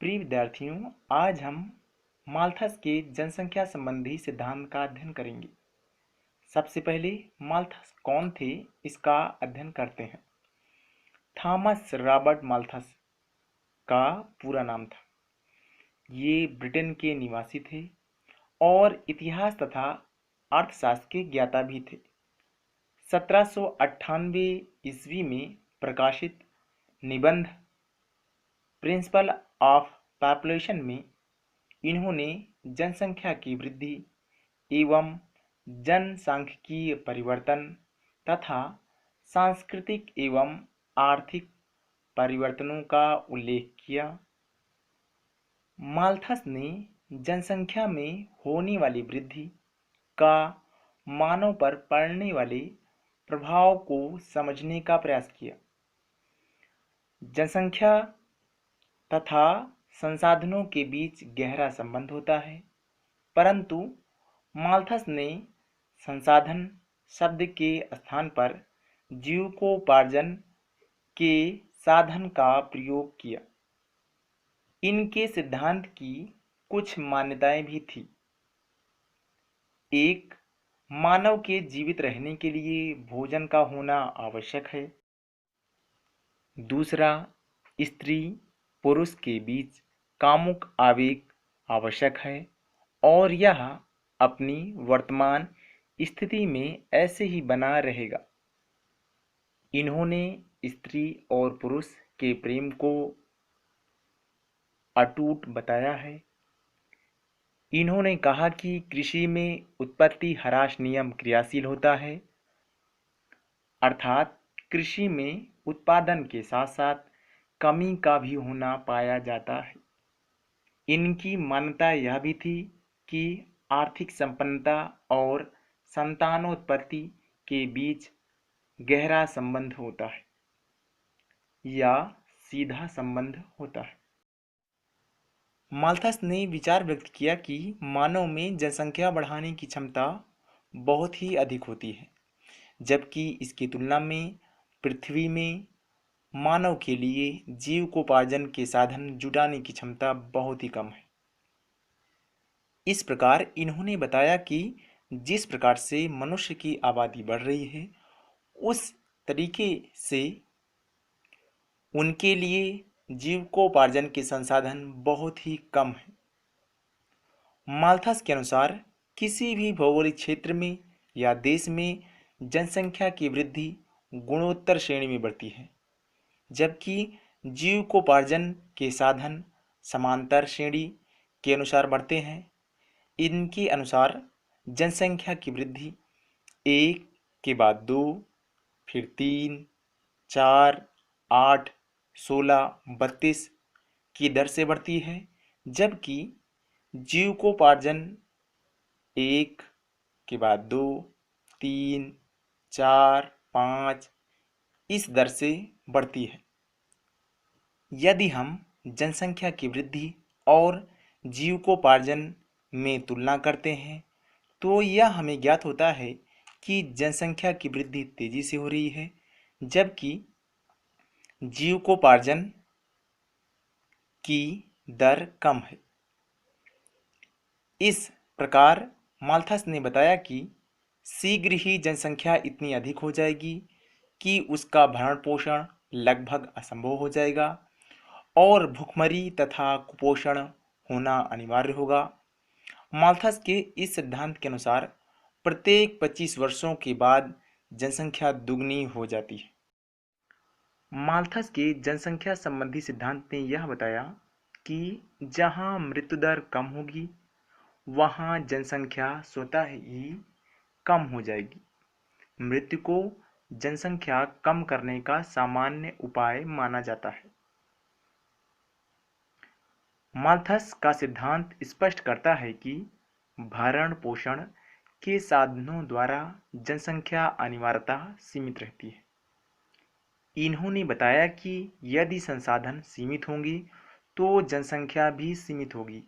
प्रिय विद्यार्थियों, आज हम माल्थस के जनसंख्या संबंधी सिद्धांत का अध्ययन करेंगे। सबसे पहले माल्थस कौन थे, इसका अध्ययन करते हैं। थॉमस रॉबर्ट माल्थस का पूरा नाम था। ये ब्रिटेन के निवासी थे और इतिहास तथा अर्थशास्त्र के ज्ञाता भी थे। 1798 ईस्वी में प्रकाशित निबंध प्रिंसिपल ऑफ पॉपुलेशन में इन्होंने जनसंख्या की वृद्धि एवं जनसांख्यिकीय परिवर्तन तथा सांस्कृतिक एवं आर्थिक परिवर्तनों का उल्लेख किया। माल्थस ने जनसंख्या में होने वाली वृद्धि का मानव पर पड़ने वाले प्रभाव को समझने का प्रयास किया। जनसंख्या तथा संसाधनों के बीच गहरा संबंध होता है, परंतु माल्थस ने संसाधन शब्द के स्थान पर जीविकोपार्जन के साधन का प्रयोग किया। इनके सिद्धांत की कुछ मान्यताएं भी थी। एक, मानव के जीवित रहने के लिए भोजन का होना आवश्यक है। दूसरा, स्त्री पुरुष के बीच कामुक आवेग आवश्यक है और यह अपनी वर्तमान स्थिति में ऐसे ही बना रहेगा। इन्होंने स्त्री और पुरुष के प्रेम को अटूट बताया है। इन्होंने कहा कि कृषि में उत्पत्ति ह्रास नियम क्रियाशील होता है, अर्थात कृषि में उत्पादन के साथ साथ कमी का भी होना पाया जाता है। इनकी मान्यता यह भी थी कि आर्थिक संपन्नता और संतानोत्पत्ति के बीच गहरा संबंध होता है या सीधा संबंध होता है। माल्थस ने विचार व्यक्त किया कि मानव में जनसंख्या बढ़ाने की क्षमता बहुत ही अधिक होती है, जबकि इसकी तुलना में पृथ्वी में मानव के लिए जीविकोपार्जन के साधन जुटाने की क्षमता बहुत ही कम है। इस प्रकार इन्होंने बताया कि जिस प्रकार से मनुष्य की आबादी बढ़ रही है, उस तरीके से उनके लिए जीविकोपार्जन के संसाधन बहुत ही कम हैं। माल्थस के अनुसार किसी भी भौगोलिक क्षेत्र में या देश में जनसंख्या की वृद्धि गुणोत्तर श्रेणी में बढ़ती है, जबकि जीविकोपार्जन के साधन समांतर श्रेणी के अनुसार बढ़ते हैं। इनके अनुसार जनसंख्या की वृद्धि 1 के बाद 2, फिर 3, 4, 8, 16, 32 की दर से बढ़ती है, जबकि जीविकोपार्जन 1 के बाद 2, 3, 4, 5 इस दर से बढ़ती है। यदि हम जनसंख्या की वृद्धि और जीविकोपार्जन में तुलना करते हैं, तो यह हमें ज्ञात होता है कि जनसंख्या की वृद्धि तेजी से हो रही है, जबकि जीविकोपार्जन की दर कम है। इस प्रकार माल्थस ने बताया कि शीघ्र ही जनसंख्या इतनी अधिक हो जाएगी कि उसका भरण पोषण लगभग असंभव हो जाएगा और भूखमरी तथा कुपोषण होना अनिवार्य होगा। माल्थस के इस सिद्धांत के अनुसार प्रत्येक 25 वर्षों के बाद जनसंख्या दुगनी हो जाती है। माल्थस के जनसंख्या संबंधी सिद्धांत ने यह बताया कि जहां मृत्यु दर कम होगी, वहां जनसंख्या स्वतः ही कम हो जाएगी। मृत्यु को जनसंख्या कम करने का सामान्य उपाय माना जाता है। माल्थस का सिद्धांत स्पष्ट करता है कि भरण पोषण के साधनों द्वारा जनसंख्या अनिवार्यतः सीमित रहती है। इन्होंने बताया कि यदि संसाधन सीमित होंगे तो जनसंख्या भी सीमित होगी।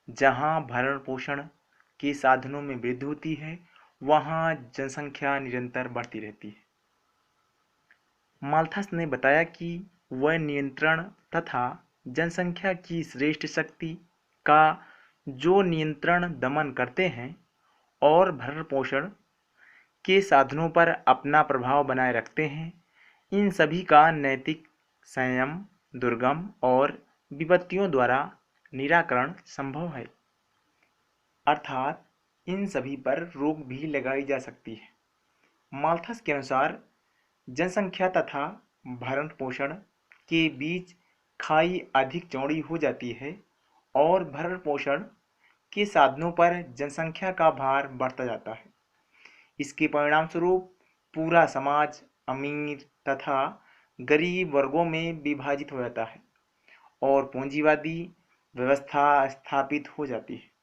जहां भरण पोषण के साधनों में वृद्धि होती है, वहां जनसंख्या निरंतर बढ़ती रहती है। माल्थस ने बताया कि वह नियंत्रण तथा जनसंख्या की श्रेष्ठ शक्ति का जो नियंत्रण दमन करते हैं और भरण पोषण के साधनों पर अपना प्रभाव बनाए रखते हैं, इन सभी का नैतिक संयम, दुर्गम और विपत्तियों द्वारा निराकरण संभव है। अर्थात इन सभी पर रोक भी लगाई जा सकती है। माल्थस के अनुसार जनसंख्या तथा भरण पोषण के बीच खाई अधिक चौड़ी हो जाती है और भरण पोषण के साधनों पर जनसंख्या का भार बढ़ता जाता है। इसके परिणामस्वरूप पूरा समाज अमीर तथा गरीब वर्गों में विभाजित हो जाता है और पूंजीवादी व्यवस्था स्थापित हो जाती है।